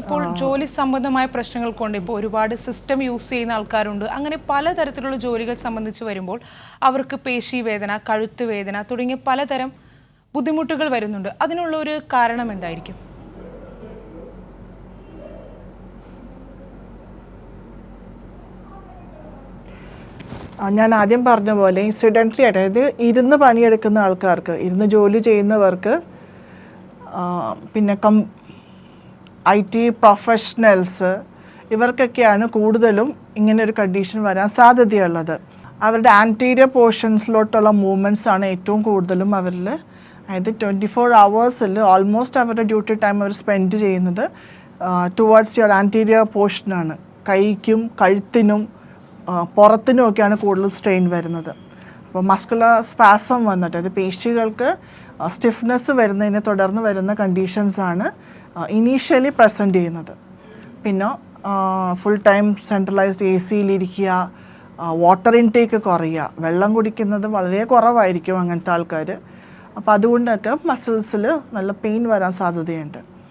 ഇപ്പോൾ ജോലി സംബന്ധമായ പ്രശ്നങ്ങൾ കൊണ്ട് ഇപ്പോൾ ഒരുപാട് സിസ്റ്റം യൂസ് ചെയ്യുന്ന ആൾക്കാരുണ്ട്. അങ്ങനെ പലതരത്തിലുള്ള ജോലികൾ സംബന്ധിച്ച് വരുമ്പോൾ അവർക്ക് പേശി വേദന, കഴുത്ത് വേദന തുടങ്ങിയ പലതരം ബുദ്ധിമുട്ടുകൾ വരുന്നുണ്ട്. അതിനുള്ള ഒരു കാരണം എന്തായിരിക്കും? ഞാൻ ആദ്യം പറഞ്ഞ പോലെ ഇൻസിഡൻ്റലി അതായത് ഇരുന്ന് പണിയെടുക്കുന്ന ആൾക്കാർക്ക്, ഇരുന്ന് ജോലി ചെയ്യുന്നവർക്ക്, പിന്നെ IT പ്രൊഫഷണൽസ്, ഇവർക്കൊക്കെയാണ് കൂടുതലും ഇങ്ങനൊരു കണ്ടീഷൻ വരാൻ സാധ്യതയുള്ളത്. അവരുടെ ആൻറ്റീരിയർ പോർഷൻസിലോട്ടുള്ള മൂവ്മെൻറ്റ്സ് ആണ് ഏറ്റവും കൂടുതലും അവരിൽ. അതായത് 24 hours ഓൾമോസ്റ്റ് അവരുടെ ഡ്യൂട്ടി ടൈം അവർ സ്പെൻഡ് ചെയ്യുന്നത് ടുവേർഡ്സ് യുവർ ആൻറ്റീരിയർ പോർഷനാണ്. കൈക്കും കഴുത്തിനും പുറത്തിനുമൊക്കെയാണ് കൂടുതൽ സ്ട്രെയിൻ വരുന്നത്. അപ്പോൾ മസ്കുലർ സ്പാസം വന്നിട്ട് അത് പേശികൾക്ക് സ്റ്റിഫ്നെസ് വരുന്നതിനെ തുടർന്ന് വരുന്ന കണ്ടീഷൻസാണ് ഇനീഷ്യലി പ്രസൻറ്റ് ചെയ്യുന്നത്. പിന്നെ ഫുൾ ടൈം സെൻട്രലൈസ്ഡ് AC-യിലിരിക്കുക, വാട്ടർ ഇൻടേക്ക് കുറയുക, വെള്ളം കുടിക്കുന്നത് വളരെ കുറവായിരിക്കും അങ്ങനത്തെ ആൾക്കാർ. അപ്പോൾ അതുകൊണ്ടൊക്കെ മസിൽസിൽ നല്ല പെയിൻ വരാൻ സാധ്യതയുണ്ട്.